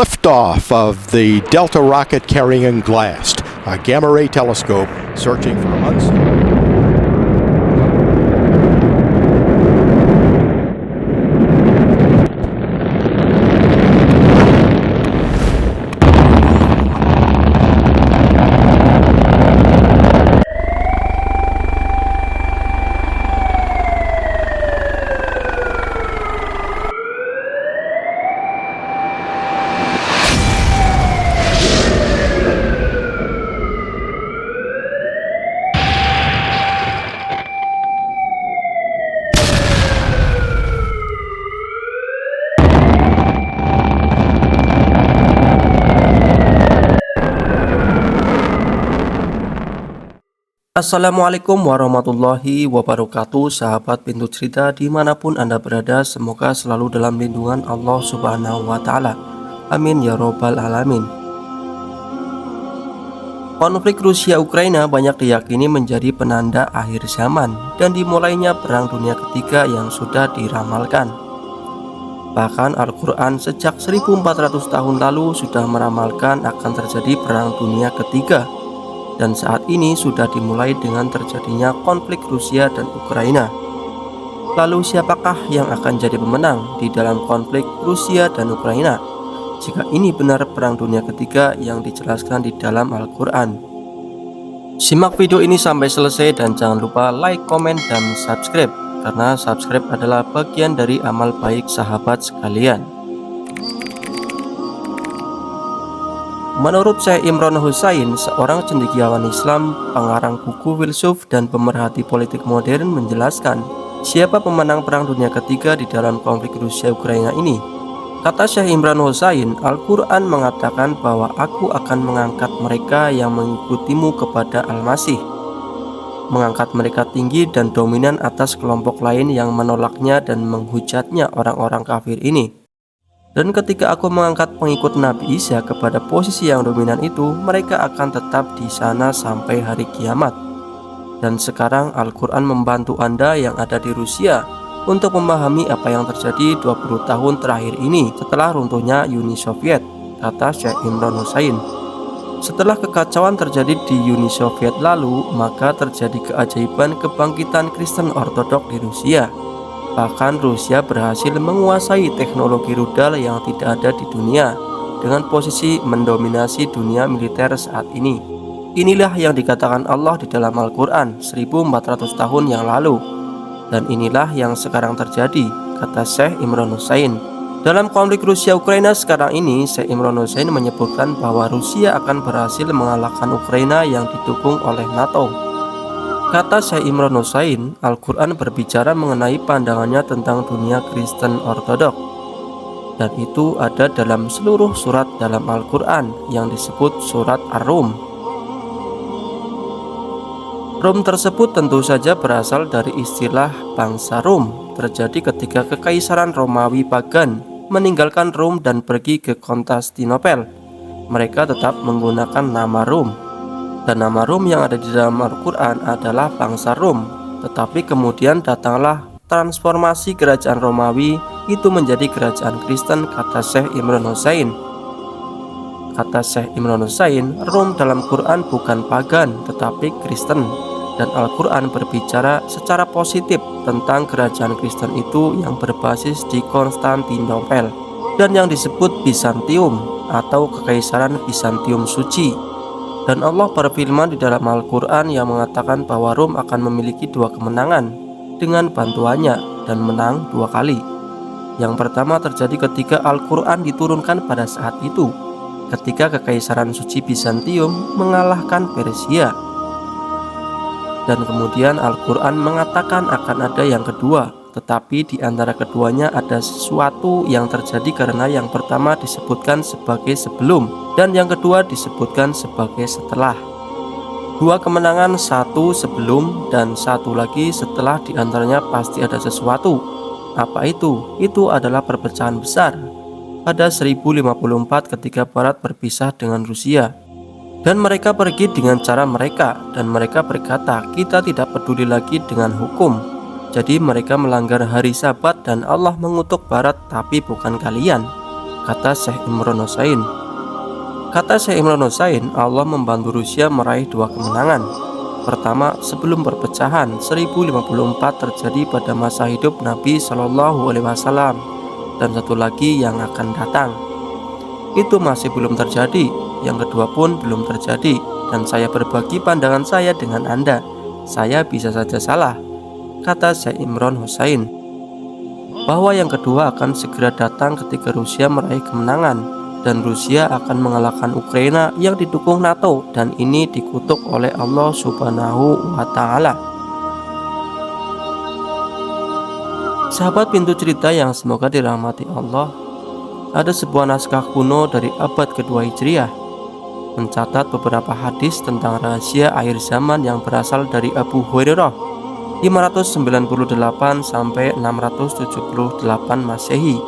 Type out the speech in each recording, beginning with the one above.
liftoff of the Delta rocket carrying GLAST, a gamma ray telescope searching for unseen. Assalamualaikum warahmatullahi wabarakatuh, sahabat Pintu Cerita dimanapun Anda berada. Semoga selalu dalam lindungan Allah Subhanahu wa Ta'ala. Amin ya Robbal Alamin. Konflik Rusia-Ukraina banyak diyakini menjadi penanda akhir zaman dan dimulainya Perang Dunia Ketiga yang sudah diramalkan. Bahkan Al-Quran sejak 1400 tahun lalu sudah meramalkan akan terjadi Perang Dunia Ketiga. Dan saat ini sudah dimulai dengan terjadinya konflik Rusia dan Ukraina. Lalu siapakah yang akan jadi pemenang di dalam konflik Rusia dan Ukraina jika ini benar Perang Dunia Ketiga yang dijelaskan di dalam Al-Quran? Simak video ini sampai selesai dan jangan lupa like, komen, dan subscribe, karena subscribe adalah bagian dari amal baik sahabat sekalian. Menurut Syekh Imran Hussain, seorang cendekiawan Islam, pengarang buku filsuf dan pemerhati politik modern, menjelaskan siapa pemenang Perang Dunia Ketiga di dalam konflik Rusia-Ukraina ini. Kata Syekh Imran Hussain, Al-Quran mengatakan bahwa aku akan mengangkat mereka yang mengikutimu kepada Al-Masih, mengangkat mereka tinggi dan dominan atas kelompok lain yang menolaknya dan menghujatnya orang-orang kafir ini. Dan ketika aku mengangkat pengikut Nabi Isa kepada posisi yang dominan itu, mereka akan tetap di sana sampai hari kiamat. Dan sekarang Al-Quran membantu Anda yang ada di Rusia untuk memahami apa yang terjadi 20 tahun terakhir ini setelah runtuhnya Uni Soviet, kata Syekh Imran Hussain. Setelah kekacauan terjadi di Uni Soviet lalu, maka terjadi keajaiban kebangkitan Kristen Ortodok di Rusia. Bahkan Rusia berhasil menguasai teknologi rudal yang tidak ada di dunia dengan posisi mendominasi dunia militer saat ini. Inilah yang dikatakan Allah di dalam Al-Quran 1400 tahun yang lalu. Dan inilah yang sekarang terjadi, kata Syekh Imran Hussain. Dalam konflik Rusia-Ukraina sekarang ini, Syekh Imran Hussain menyebutkan bahwa Rusia akan berhasil mengalahkan Ukraina yang didukung oleh NATO. Kata Syekh Imran Hussain, Al-Quran berbicara mengenai pandangannya tentang dunia Kristen Ortodok. Dan itu ada dalam seluruh surat dalam Al-Quran yang disebut surat Ar-Rum. Rum tersebut tentu saja berasal dari istilah bangsa Rum, terjadi ketika Kekaisaran Romawi Pagan meninggalkan Rum dan pergi ke Konstantinopel. Mereka tetap menggunakan nama Rum. Dan nama Rum yang ada di dalam Al-Quran adalah bangsa Rum. Tetapi kemudian datanglah transformasi kerajaan Romawi itu menjadi kerajaan Kristen, kata Syekh Imran Hussain. Kata Syekh Imran Hussain, Rum dalam Quran bukan pagan tetapi Kristen. Dan Al-Quran berbicara secara positif tentang kerajaan Kristen itu yang berbasis di Konstantinopel dan yang disebut Bizantium atau Kekaisaran Bizantium Suci. Dan Allah berfirman di dalam Al-Quran yang mengatakan bahwa Rum akan memiliki 2 kemenangan dengan bantuannya dan menang 2 kali. Yang pertama terjadi ketika Al-Quran diturunkan pada saat itu, ketika Kekaisaran Suci Bizantium mengalahkan Persia. Dan kemudian Al-Quran mengatakan akan ada yang kedua, tetapi di antara keduanya ada sesuatu yang terjadi karena yang pertama disebutkan sebagai sebelum dan yang kedua disebutkan sebagai setelah. 2 kemenangan, satu sebelum dan satu lagi setelah, di antaranya pasti ada sesuatu. Apa itu? Itu adalah perpecahan besar pada 1054 ketika Barat berpisah dengan Rusia. Dan mereka pergi dengan cara mereka, dan mereka berkata, kita tidak peduli lagi dengan hukum. Jadi mereka melanggar hari Sabat dan Allah mengutuk Barat, tapi bukan kalian. kata Syekh Imron Hussain. Kata Syekh Imron Hussain, Allah membantu Rusia meraih 2 kemenangan. Pertama, sebelum perpecahan 1054 terjadi pada masa hidup Nabi Shallallahu Alaihi Wasallam, dan satu lagi yang akan datang. Itu masih belum terjadi. Yang kedua pun belum terjadi, dan saya berbagi pandangan saya dengan Anda. Saya bisa saja salah, kata Syekh Imron Hussain, bahwa yang kedua akan segera datang ketika Rusia meraih kemenangan, dan Rusia akan mengalahkan Ukraina yang didukung NATO, dan ini dikutuk oleh Allah Subhanahu wa Ta'ala. Sahabat Pintu Cerita yang semoga dirahmati Allah, ada sebuah naskah kuno dari abad kedua Hijriah mencatat beberapa hadis tentang rahasia akhir zaman yang berasal dari Abu Hurairah 598 sampai 678 Masehi.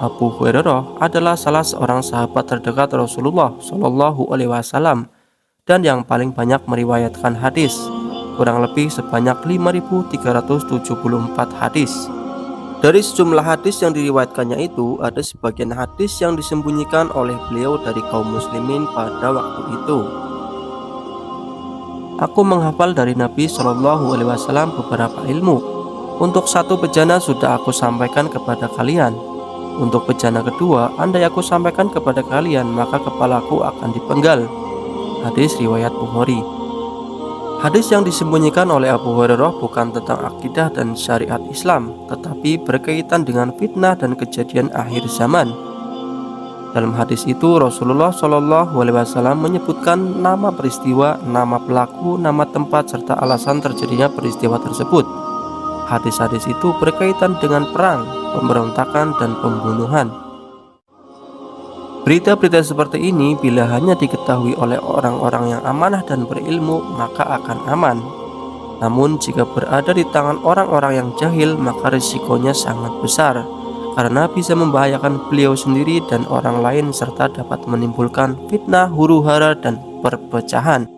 Abu Hurairah adalah salah seorang sahabat terdekat Rasulullah Shallallahu Alaihi Wasallam dan yang paling banyak meriwayatkan hadis, kurang lebih sebanyak 5.374 hadis. Dari sejumlah hadis yang diriwayatkannya itu, ada sebagian hadis yang disembunyikan oleh beliau dari kaum muslimin pada waktu itu. Aku menghafal dari Nabi Shallallahu Alaihi Wasallam beberapa ilmu. Untuk satu bejana sudah aku sampaikan kepada kalian. Untuk bejana kedua, andai aku sampaikan kepada kalian, maka kepalaku akan dipenggal. Hadis riwayat Bukhari. Hadis yang disembunyikan oleh Abu Hurairah bukan tentang akidah dan syariat Islam, tetapi berkaitan dengan fitnah dan kejadian akhir zaman. Dalam hadis itu, Rasulullah Shallallahu Alaihi Wasallam menyebutkan nama peristiwa, nama pelaku, nama tempat, serta alasan terjadinya peristiwa tersebut. Hadis-hadis itu berkaitan dengan perang, pemberontakan, dan pembunuhan. Berita-berita seperti ini bila hanya diketahui oleh orang-orang yang amanah dan berilmu, maka akan aman. Namun jika berada di tangan orang-orang yang jahil, maka risikonya sangat besar, karena bisa membahayakan beliau sendiri dan orang lain, serta dapat menimbulkan fitnah, huru-hara, dan perpecahan.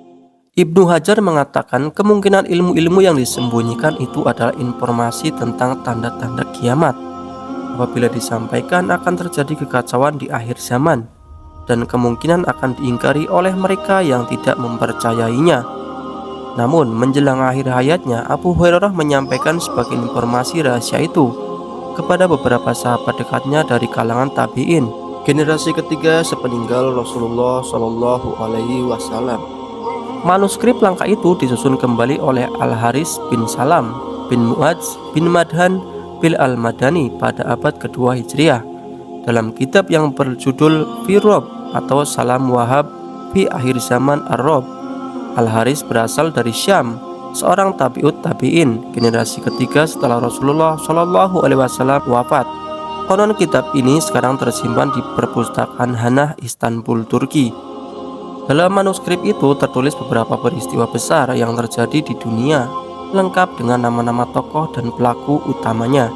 Ibnu Hajar mengatakan kemungkinan ilmu-ilmu yang disembunyikan itu adalah informasi tentang tanda-tanda kiamat. Apabila disampaikan akan terjadi kekacauan di akhir zaman, dan kemungkinan akan diingkari oleh mereka yang tidak mempercayainya. Namun menjelang akhir hayatnya, Abu Hurairah menyampaikan sebagai informasi rahasia itu kepada beberapa sahabat dekatnya dari kalangan tabi'in, generasi ketiga sepeninggal Rasulullah Shallallahu Alaihi Wasallam. Manuskrip langka itu disusun kembali oleh Al-Haris bin Salam bin Muadz bin Madhan bin Al-Madani pada abad kedua Hijriah dalam kitab yang berjudul Firob atau Salam Wahab fi Akhir Zaman Ar-Rob. Al-Haris berasal dari Syam, seorang tabi'ut tabi'in, generasi ketiga setelah Rasulullah Shallallahu Alaihi Wasallam wafat. Konon kitab ini sekarang tersimpan di perpustakaan Hanah, Istanbul, Turki. Dalam manuskrip itu tertulis beberapa peristiwa besar yang terjadi di dunia, lengkap dengan nama-nama tokoh dan pelaku utamanya.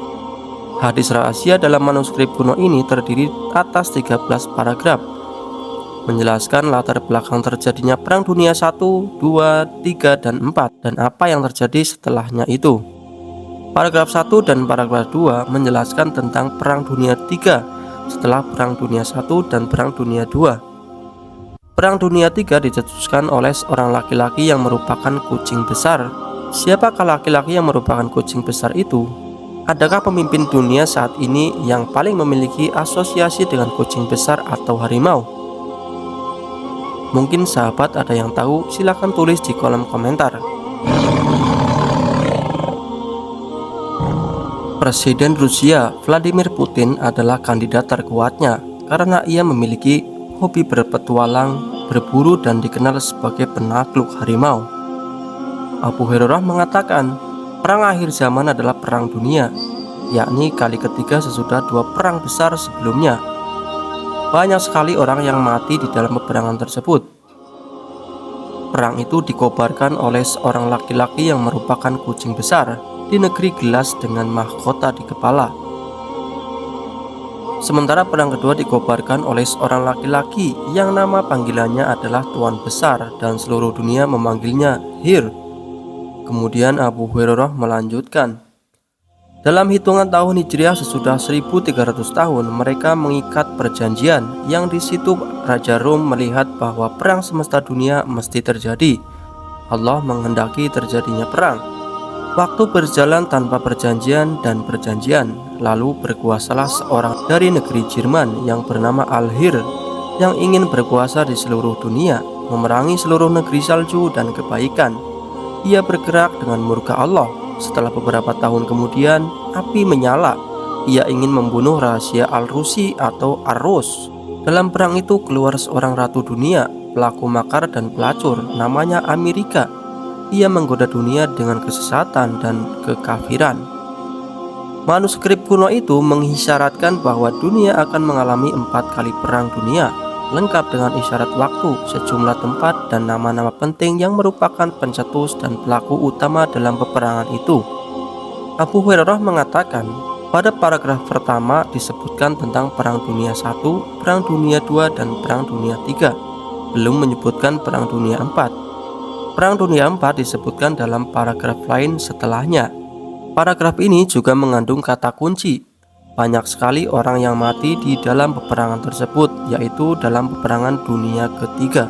Hadis rahasia dalam manuskrip kuno ini terdiri atas 13 paragraf, menjelaskan latar belakang terjadinya Perang Dunia 1, 2, 3, dan 4, dan apa yang terjadi setelahnya itu. Paragraf 1 dan paragraf 2 menjelaskan tentang Perang Dunia 3 setelah Perang Dunia 1 dan Perang Dunia 2. Perang Dunia 3 dicetuskan oleh seorang laki-laki yang merupakan kucing besar. Siapakah laki-laki yang merupakan kucing besar itu? Adakah pemimpin dunia saat ini yang paling memiliki asosiasi dengan kucing besar atau harimau? Mungkin sahabat ada yang tahu, silahkan tulis di kolom komentar. Presiden Rusia Vladimir Putin adalah kandidat terkuatnya karena ia memiliki hobi berpetualang, berburu, dan dikenal sebagai penakluk harimau. Abu Hurairah mengatakan, perang akhir zaman adalah perang dunia, yakni kali ketiga sesudah 2 perang besar sebelumnya. Banyak sekali orang yang mati di dalam peperangan tersebut. Perang itu dikobarkan oleh seorang laki-laki yang merupakan kucing besar di negeri gelas dengan mahkota di kepala. Sementara perang kedua dikobarkan oleh seorang laki-laki yang nama panggilannya adalah Tuan Besar dan seluruh dunia memanggilnya Hir. Kemudian Abu Hurairah melanjutkan, Dalam hitungan tahun Hijriah sesudah 1300 tahun, mereka mengikat perjanjian yang di situ Raja Rom melihat bahwa perang semesta dunia mesti terjadi. Allah menghendaki terjadinya perang. Waktu berjalan tanpa perjanjian dan perjanjian, lalu berkuasalah seorang dari negeri Jerman yang bernama Al-Hir yang ingin berkuasa di seluruh dunia, memerangi seluruh negeri salju dan kebaikan. Ia bergerak dengan murka Allah. Setelah beberapa tahun kemudian, api menyala. Ia ingin membunuh rahasia Al-Rusi atau Ar-Rus. Dalam perang itu keluar seorang ratu dunia, pelaku makar dan pelacur, namanya Amerika. Ia menggoda dunia dengan kesesatan dan kekafiran. Manuskrip kuno itu mengisyaratkan bahwa dunia akan mengalami 4 kali perang dunia, lengkap dengan isyarat waktu, sejumlah tempat, dan nama-nama penting yang merupakan pencetus dan pelaku utama dalam peperangan itu. Abu Hurairah mengatakan, pada paragraf pertama disebutkan tentang Perang Dunia I, Perang Dunia II, dan Perang Dunia III, belum menyebutkan Perang Dunia IV. Perang Dunia IV disebutkan dalam paragraf lain setelahnya. Paragraf ini juga mengandung kata kunci. Banyak sekali orang yang mati di dalam peperangan tersebut, yaitu dalam peperangan dunia ketiga.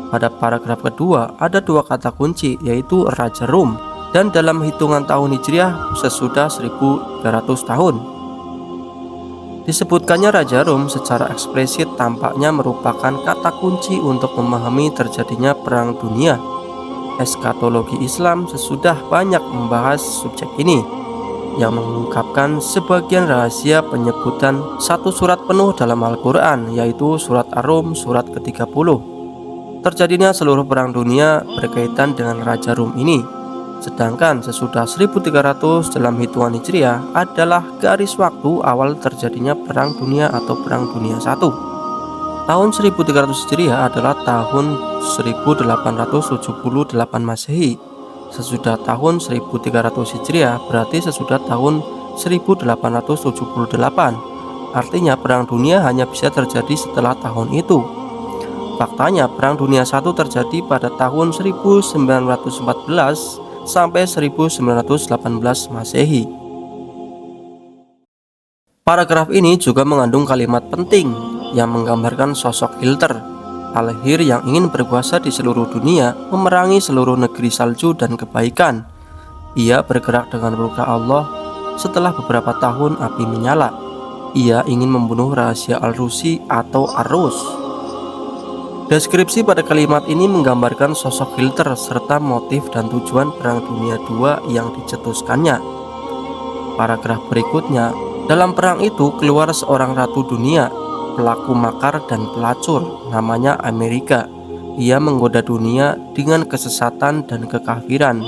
Pada paragraf kedua ada 2 kata kunci, yaitu Raja Rom, dan dalam hitungan tahun Hijriah sesudah 1300 tahun. Disebutkannya Raja Rom secara eksplisit tampaknya merupakan kata kunci untuk memahami terjadinya perang dunia. Eskatologi Islam sesudah banyak membahas subjek ini, yang mengungkapkan sebagian rahasia penyebutan satu surat penuh dalam Al-Quran, yaitu surat Ar-Rum surat ke-30. Terjadinya seluruh perang dunia berkaitan dengan Raja Rum ini, sedangkan sesudah 1300 dalam hitungan Hijriah adalah garis waktu awal terjadinya perang dunia atau Perang Dunia I. Tahun 1300 Hijriah adalah tahun 1878 Masehi. Sesudah tahun 1300 Hijriah berarti sesudah tahun 1878. Artinya perang dunia hanya bisa terjadi setelah tahun itu. Faktanya Perang Dunia I terjadi pada tahun 1914 sampai 1918 Masehi. Paragraf ini juga mengandung kalimat penting yang menggambarkan sosok Hitler, Al-Hir yang ingin berkuasa di seluruh dunia, memerangi seluruh negeri salju dan kebaikan. Ia bergerak dengan murka Allah. Setelah beberapa tahun api menyala. Ia ingin membunuh rahasia Al-Rusi atau Ar-Rus. Deskripsi pada kalimat ini menggambarkan sosok Hitler serta motif dan tujuan Perang Dunia II yang dicetuskannya. Paragraf berikutnya, dalam perang itu keluar seorang ratu dunia, pelaku makar dan pelacur, namanya Amerika. Ia menggoda dunia dengan kesesatan dan kekafiran.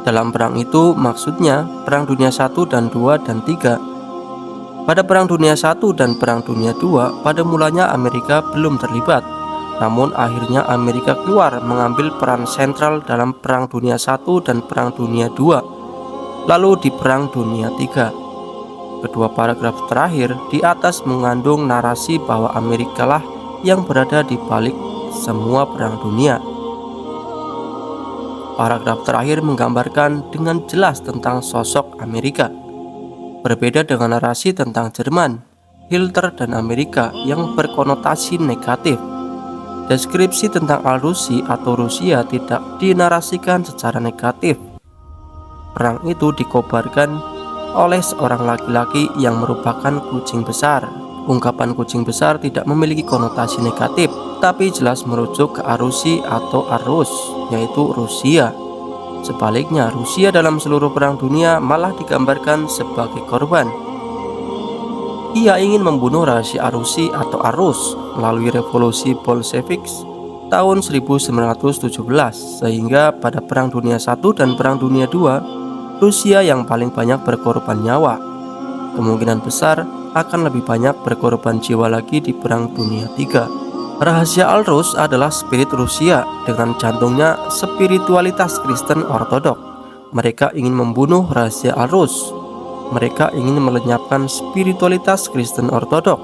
Dalam perang itu maksudnya Perang Dunia I dan II dan III. Pada Perang Dunia I dan Perang Dunia II pada mulanya Amerika belum terlibat. Namun akhirnya Amerika keluar mengambil peran sentral dalam Perang Dunia I dan Perang Dunia II. Lalu di Perang Dunia III. Kedua paragraf terakhir di atas mengandung narasi bahwa Amerika lah yang berada di balik semua perang dunia. Paragraf terakhir menggambarkan dengan jelas tentang sosok Amerika. Berbeda dengan narasi tentang Jerman, Hitler dan Amerika yang berkonotasi negatif. Deskripsi tentang Al-Rusi atau Rusia tidak dinarasikan secara negatif. Perang itu dikobarkan oleh seorang laki-laki yang merupakan kucing besar. Ungkapan kucing besar tidak memiliki konotasi negatif, tapi jelas merujuk ke Arusi atau Arus, yaitu Rusia. Sebaliknya, Rusia dalam seluruh perang dunia malah digambarkan sebagai korban. Ia ingin membunuh rahasia Arusi atau Arus melalui revolusi Bolshevik tahun 1917, sehingga pada Perang Dunia I dan Perang Dunia II Rusia yang paling banyak berkorban nyawa. Kemungkinan besar akan lebih banyak berkorban jiwa lagi di Perang Dunia III. Rahasia Al-Rus adalah spirit Rusia dengan jantungnya spiritualitas Kristen Ortodok. Mereka ingin membunuh rahasia Al-Rus. Mereka ingin melenyapkan spiritualitas Kristen Ortodok,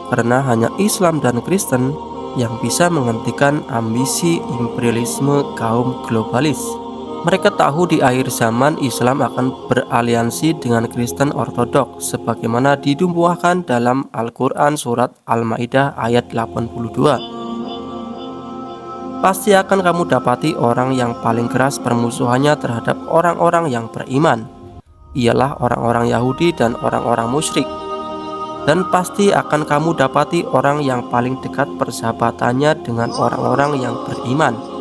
karena hanya Islam dan Kristen yang bisa menghentikan ambisi imperialisme kaum globalis. Mereka tahu di akhir zaman Islam akan beraliansi dengan Kristen Ortodoks sebagaimana dinubuahkan dalam Al-Quran surat Al-Maidah ayat 82. Pasti akan kamu dapati orang yang paling keras permusuhannya terhadap orang-orang yang beriman. Ialah orang-orang Yahudi dan orang-orang musyrik. Dan pasti akan kamu dapati orang yang paling dekat persahabatannya dengan orang-orang yang beriman.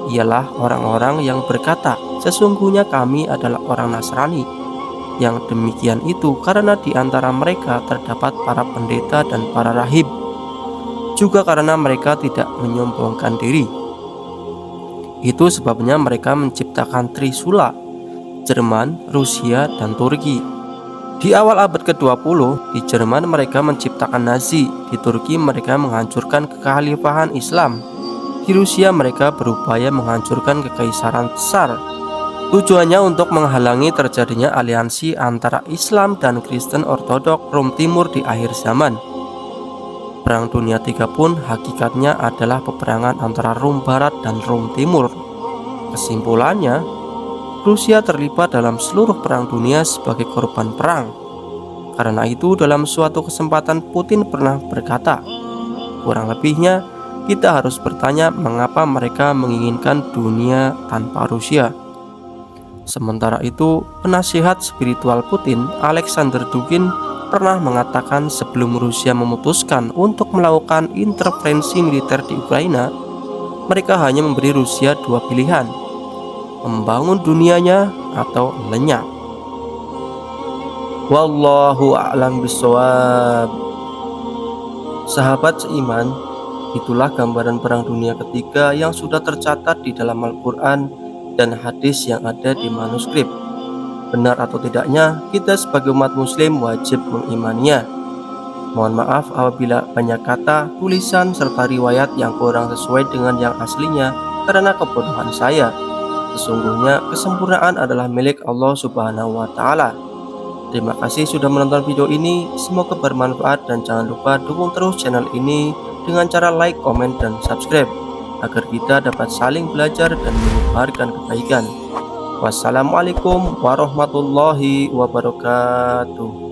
Ialah orang-orang yang berkata, sesungguhnya kami adalah orang Nasrani. Yang demikian itu karena di antara mereka terdapat para pendeta dan para rahib. Juga karena mereka tidak menyombongkan diri. Itu sebabnya mereka menciptakan Trisula, Jerman, Rusia, dan Turki. Di awal abad ke-20, di Jerman mereka menciptakan Nazi, di Turki mereka menghancurkan kekhalifahan Islam, di Rusia mereka berupaya menghancurkan kekaisaran Tsar. Tujuannya untuk menghalangi terjadinya aliansi antara Islam dan Kristen Ortodoks Rom Timur di akhir zaman. Perang Dunia III pun hakikatnya adalah peperangan antara Rom Barat dan Rom Timur. Kesimpulannya, Rusia terlibat dalam seluruh perang dunia sebagai korban perang. Karena itu dalam suatu kesempatan Putin pernah berkata, kurang lebihnya kita harus bertanya mengapa mereka menginginkan dunia tanpa Rusia. Sementara itu, penasihat spiritual Putin, Alexander Dugin, pernah mengatakan sebelum Rusia memutuskan untuk melakukan intervensi militer di Ukraina, mereka hanya memberi Rusia dua pilihan, membangun dunianya atau lenyap. Wallahu a'lam bishawab. Sahabat seiman, itulah gambaran perang dunia ketiga yang sudah tercatat di dalam Al-Quran dan hadis yang ada di manuskrip. Benar atau tidaknya, kita sebagai umat muslim wajib mengimaninya. Mohon maaf apabila banyak kata, tulisan, serta riwayat yang kurang sesuai dengan yang aslinya karena kebodohan saya. Sesungguhnya kesempurnaan adalah milik Allah Subhanahu wa Ta'ala. Terima kasih sudah menonton video ini, semoga bermanfaat dan jangan lupa dukung terus channel ini dengan cara like, komen, dan subscribe agar kita dapat saling belajar dan menyebarkan kebaikan. Wassalamualaikum warahmatullahi wabarakatuh.